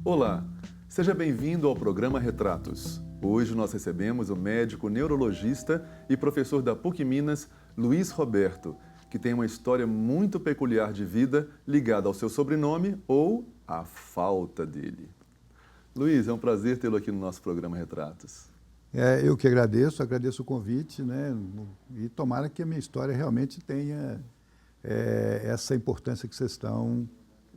Olá, seja bem-vindo ao programa Retratos. Hoje nós recebemos o médico neurologista e professor da PUC Minas, Luiz Roberto, que tem uma história muito peculiar de vida ligada ao seu sobrenome ou à falta dele. Luiz, é um prazer tê-lo aqui no nosso programa Retratos. Eu que agradeço o convite, né? E tomara que a minha história realmente tenha essa importância que vocês estão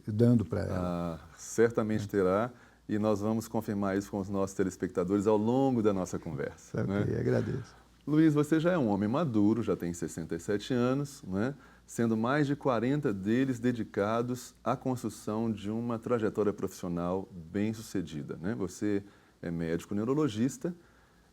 dando para ela. Certamente terá, e nós vamos confirmar isso com os nossos telespectadores ao longo da nossa conversa. Ok, né? agradeço. Luiz, você já é um homem maduro, já tem 67 anos, né? Sendo mais de 40 deles dedicados à construção de uma trajetória profissional bem-sucedida. Né? Você é médico neurologista,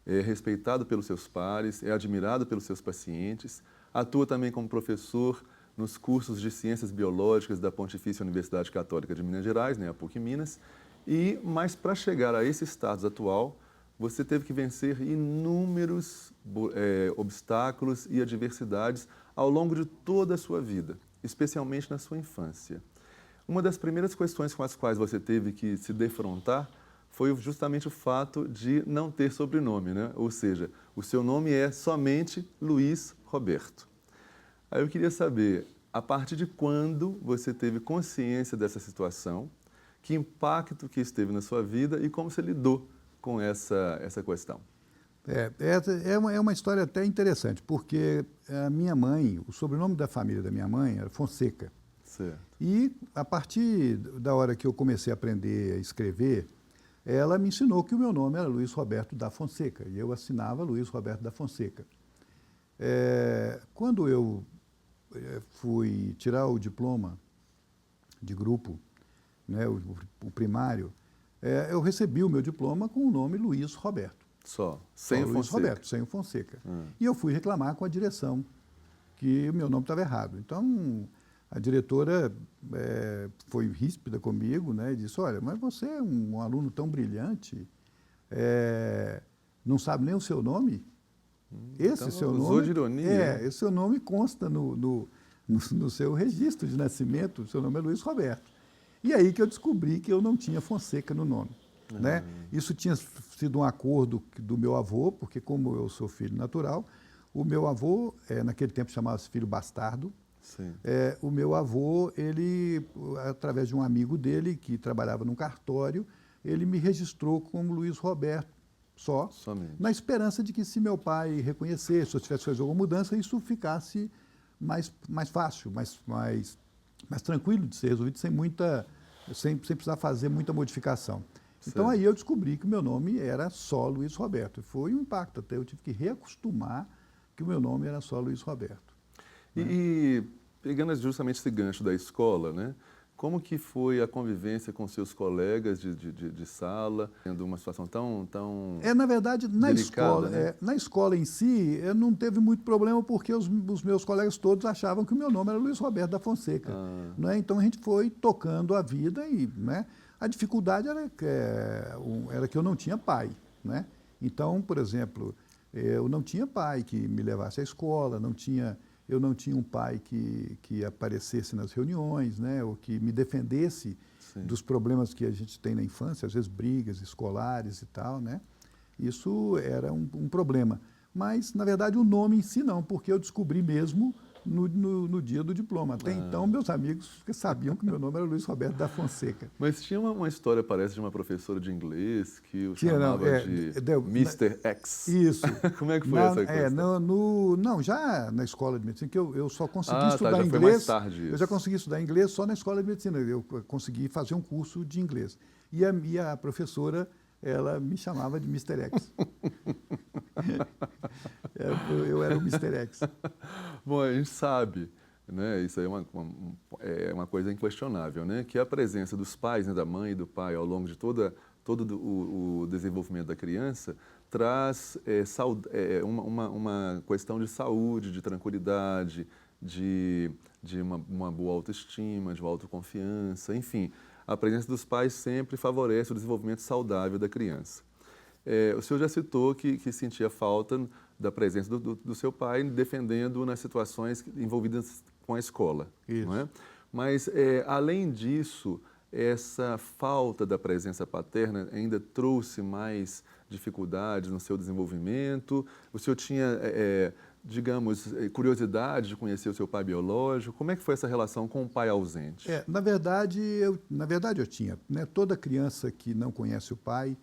é respeitado pelos seus pares, é admirado pelos seus pacientes, atua também como professor nos cursos de Ciências Biológicas da Pontifícia Universidade Católica de Minas Gerais, né, a PUC Minas, mas para chegar a esse status atual, você teve que vencer inúmeros obstáculos e adversidades ao longo de toda a sua vida, especialmente na sua infância. Uma das primeiras questões com as quais você teve que se defrontar foi justamente o fato de não ter sobrenome, né? Ou seja, o seu nome é somente Luiz Roberto. Aí eu queria saber, a partir de quando você teve consciência dessa situação, que impacto que isso teve na sua vida e como você lidou com essa questão? É uma história até interessante, porque a minha mãe, o sobrenome da família da minha mãe era Fonseca. Certo. E a partir da hora que eu comecei a aprender a escrever, ela me ensinou que o meu nome era Luiz Roberto da Fonseca, e eu assinava Luiz Roberto da Fonseca. Quando eu fui tirar o diploma de grupo, né, o primário, eu recebi o meu diploma com o nome Luiz Roberto. Sem o Luiz Fonseca. Roberto, sem o Fonseca. E eu fui reclamar com a direção que o meu nome estava errado. Então, a diretora foi ríspida comigo, né, e disse, olha, mas você é um aluno tão brilhante, não sabe nem o seu nome? Esse Então, seu usou nome, de ironia. esse seu nome consta no seu registro de nascimento, o seu nome é Luiz Roberto. E aí que eu descobri que eu não tinha Fonseca no nome. Né? Isso tinha sido um acordo do meu avô, porque como eu sou filho natural, o meu avô, naquele tempo chamava-se filho bastardo. O meu avô, ele, através de um amigo dele que trabalhava num cartório, ele me registrou como Luiz Roberto Somente. na esperança de que se meu pai reconhecesse, se eu tivesse feito alguma mudança, isso ficasse mais fácil, mais tranquilo de ser resolvido, sem precisar fazer muita modificação. Então aí eu descobri que o meu nome era só Luiz Roberto. Foi um impacto, até eu tive que reacostumar que o meu nome era só Luiz Roberto. E pegando justamente esse gancho da escola, né? Como que foi a convivência com seus colegas de sala, tendo uma situação tão Na verdade, delicada, né? na escola em si, não teve muito problema, porque os meus colegas todos achavam que o meu nome era Luiz Roberto da Fonseca. Né? Então a gente foi tocando a vida e, né, a dificuldade era que eu não tinha pai. Né? Então, por exemplo, eu não tinha pai que me levasse à escola, eu não tinha um pai que aparecesse nas reuniões, né, ou que me defendesse dos problemas que a gente tem na infância, às vezes brigas escolares e tal, né? Isso era um problema. Mas, na verdade, o nome em si não, porque eu descobri mesmo no dia do diploma. Até então, meus amigos sabiam que meu nome era Luiz Roberto da Fonseca. Mas tinha uma história, parece, de uma professora de inglês que o chamava de Mr. X. Isso. Como é que foi essa questão? Não, já na escola de medicina, que eu só consegui estudar já inglês. Foi mais tarde isso. Eu já consegui estudar inglês só na escola de medicina. Eu consegui fazer um curso de inglês. E a professora, ela me chamava de Mr. X. Eu era o Mr. X. Bom, a gente sabe, né, isso aí é uma coisa inquestionável, né, que a presença dos pais, né, da mãe e do pai ao longo de todo o desenvolvimento da criança traz uma questão de saúde, de tranquilidade, de uma boa autoestima, de uma autoconfiança, enfim. A presença dos pais sempre favorece o desenvolvimento saudável da criança. O senhor já citou que sentia falta da presença do seu pai defendendo nas situações envolvidas com a escola. Isso. Não é? Mas, além disso, essa falta da presença paterna ainda trouxe mais dificuldades no seu desenvolvimento? O senhor tinha, digamos, curiosidade de conhecer o seu pai biológico? Como é que foi essa relação com o pai ausente? Na verdade, eu tinha, né? Toda criança que não conhece o pai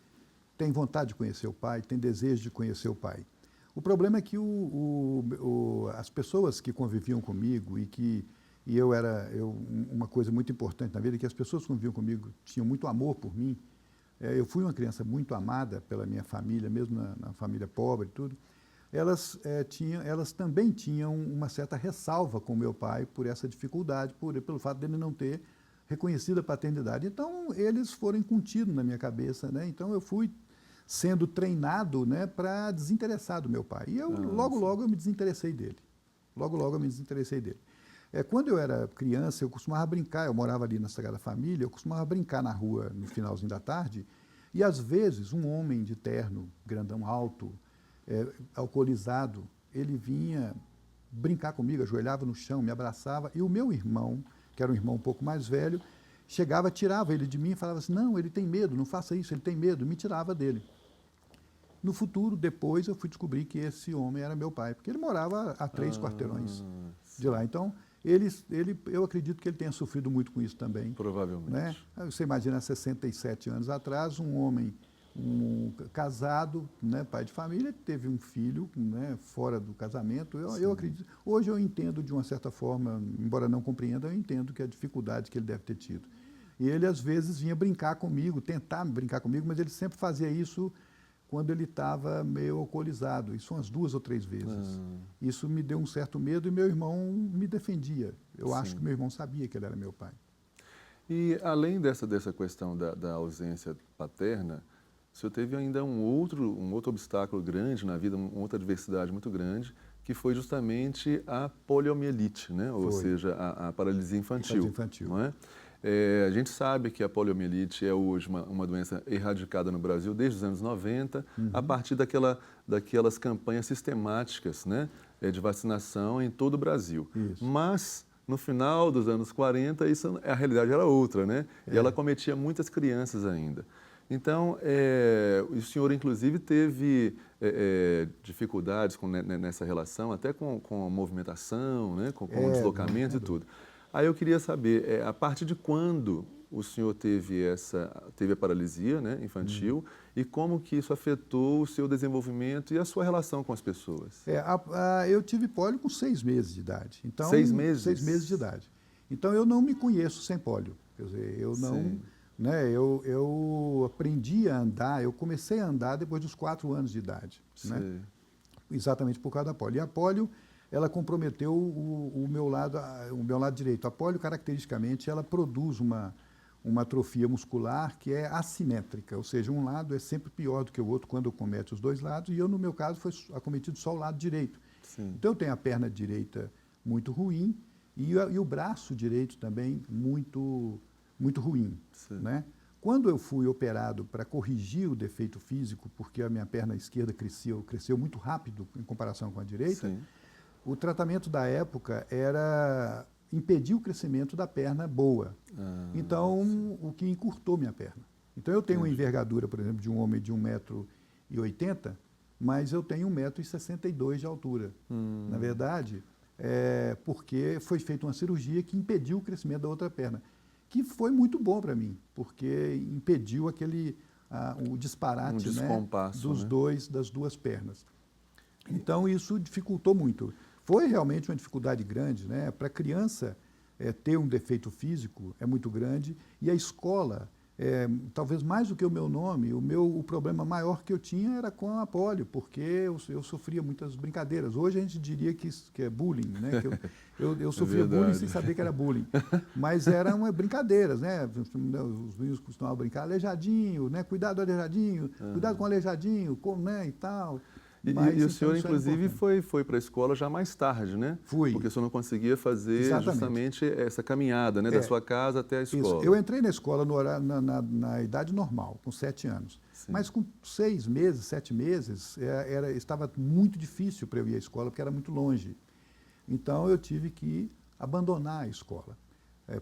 tem vontade de conhecer o pai, tem desejo de conhecer o pai. O problema é que as pessoas que conviviam comigo uma coisa muito importante na vida é que as pessoas que conviviam comigo tinham muito amor por mim. Eu fui uma criança muito amada pela minha família, mesmo na família pobre e tudo. Elas também tinham uma certa ressalva com meu pai por essa dificuldade, pelo fato dele não ter reconhecido a paternidade. Então, eles foram incutidos na minha cabeça, né? Então, eu fui sendo treinado, né, para desinteressar do meu pai. E logo eu me desinteressei dele. Logo eu me desinteressei dele. Quando eu era criança, eu costumava brincar, eu morava ali na Sagrada Família, eu costumava brincar na rua no finalzinho da tarde, e às vezes um homem de terno, grandão alto, alcoolizado, ele vinha brincar comigo, ajoelhava no chão, me abraçava, e o meu irmão, que era um irmão um pouco mais velho, chegava, tirava ele de mim e falava assim, não, ele tem medo, não faça isso, ele tem medo, me tirava dele. No futuro, depois, eu fui descobrir que esse homem era meu pai, porque ele morava a 3 quarteirões de lá. Então, eu acredito que ele tenha sofrido muito com isso também. Provavelmente. Né? Você imagina, 67 anos atrás, um homem casado, né, pai de família, teve um filho, né, fora do casamento. Eu acredito. Hoje eu entendo de uma certa forma, embora não compreenda, eu entendo que a dificuldade que ele deve ter tido. E ele às vezes vinha brincar comigo, tentar brincar comigo, mas ele sempre fazia isso quando ele estava meio alcoolizado, isso umas 2 ou 3 vezes. Isso me deu um certo medo e meu irmão me defendia. Eu acho que meu irmão sabia que ele era meu pai. E além dessa questão da ausência paterna, o senhor teve ainda um outro obstáculo grande na vida, uma outra adversidade muito grande, que foi justamente a poliomielite, né? Ou seja, a paralisia infantil. Não é? A gente sabe que a poliomielite é hoje uma doença erradicada no Brasil desde os anos 90, a partir daquelas campanhas sistemáticas, né, de vacinação em todo o Brasil. Isso. Mas, no final dos anos 40, a realidade era outra, né? E ela cometia muitas crianças ainda. Então, o senhor, inclusive, teve dificuldades nessa relação, até com a movimentação, né, com o deslocamento e tudo. Aí eu queria saber, a partir de quando o senhor teve a paralisia, né, infantil e como que isso afetou o seu desenvolvimento e a sua relação com as pessoas? Eu tive pólio com 6 meses de idade. Então, 6 meses? 6 meses de idade. Então eu não me conheço sem pólio. Quer dizer, eu não... Né, eu aprendi a andar, eu comecei a andar depois dos 4 anos de idade. Né? Exatamente por causa da pólio. E a pólio, ela comprometeu o meu lado direito. A pólio, caracteristicamente, ela produz uma atrofia muscular que é assimétrica, ou seja, um lado é sempre pior do que o outro quando comete os 2 lados, e eu, no meu caso, foi acometido só o lado direito. Então, eu tenho a perna direita muito ruim e o braço direito também muito ruim. Né? Quando eu fui operado para corrigir o defeito físico, porque a minha perna esquerda cresceu muito rápido em comparação com a direita, o tratamento da época era impedir o crescimento da perna boa. Então, o que encurtou minha perna. Então, eu tenho uma envergadura, por exemplo, de um homem de 1,80 m, mas eu tenho 1,62 m de altura. Na verdade, porque foi feita uma cirurgia que impediu o crescimento da outra perna, que foi muito bom para mim, porque impediu o disparate, né, das 2 pernas. Então, isso dificultou muito. Foi realmente uma dificuldade grande, né? Para a criança ter um defeito físico é muito grande, e a escola, talvez mais do que o meu nome, o problema maior que eu tinha era com a pólio, porque eu sofria muitas brincadeiras. Hoje a gente diria que é bullying, né? Que eu sofria bullying sem saber que era bullying. Mas eram brincadeiras, né? Os meninos costumavam brincar, aleijadinho, né? Cuidado do aleijadinho, cuidado com o aleijadinho, né? E tal. E o senhor, inclusive, foi para a escola já mais tarde, né? Fui. Porque o senhor não conseguia fazer justamente essa caminhada, né, da sua casa até a escola. Isso. Eu entrei na escola na idade normal, com 7 anos. Mas com 6 meses, 7 meses, estava muito difícil para eu ir à escola, porque era muito longe. Então, eu tive que abandonar a escola.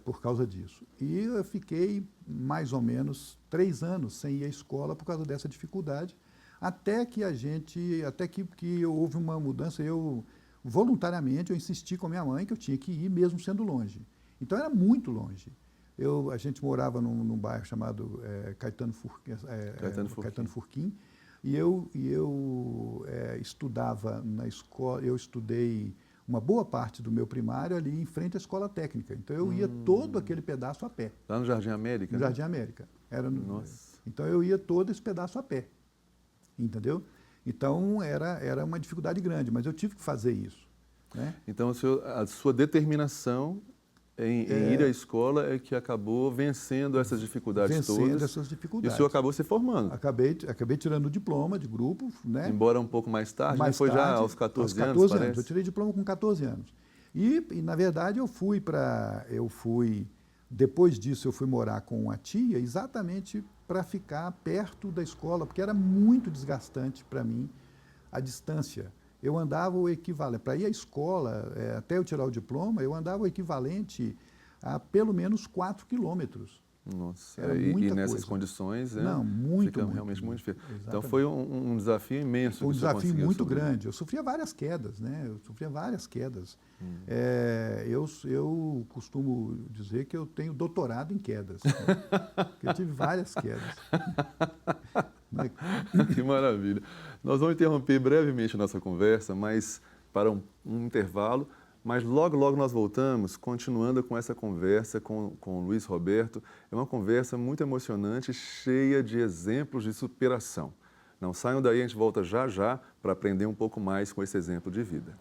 por causa disso. E eu fiquei mais ou menos 3 anos sem ir à escola por causa dessa dificuldade, até que houve uma mudança. Voluntariamente, eu insisti com a minha mãe que eu tinha que ir mesmo sendo longe. Então, era muito longe. A gente morava num bairro chamado Caetano Furquim, e eu estudava na escola. Eu estudei uma boa parte do meu primário ali em frente à escola técnica. Então, eu ia todo aquele pedaço a pé. Lá no Jardim América? No Jardim América. Então, eu ia todo esse pedaço a pé, entendeu? Então, era uma dificuldade grande, mas eu tive que fazer isso, né? Então, a sua determinação em ir à escola é que acabou vencendo essas dificuldades todas. Vencendo essas dificuldades. E o senhor acabou se formando. Acabei tirando o diploma de grupo, né? Embora um pouco mais tarde, foi já aos 14 anos, anos, parece? eu tirei diploma com 14 anos. E na verdade, depois disso, eu fui morar com a tia exatamente para ficar perto da escola, porque era muito desgastante para mim a distância. Eu andava o equivalente, para ir à escola, até eu tirar o diploma, eu andava o equivalente a pelo menos 4 quilômetros. Nossa, era e nessas coisa. condições, Não, fica realmente muito difícil. Exatamente. Então foi um desafio imenso. Um desafio muito grande. Eu sofria várias quedas, né? Eu costumo dizer que eu tenho doutorado em quedas, né? Porque eu tive várias quedas. Que maravilha. Nós vamos interromper brevemente a nossa conversa, mas para um intervalo, mas logo nós voltamos, continuando com essa conversa com o Luiz Roberto. É uma conversa muito emocionante, cheia de exemplos de superação. Não saiam daí, a gente volta já para aprender um pouco mais com esse exemplo de vida.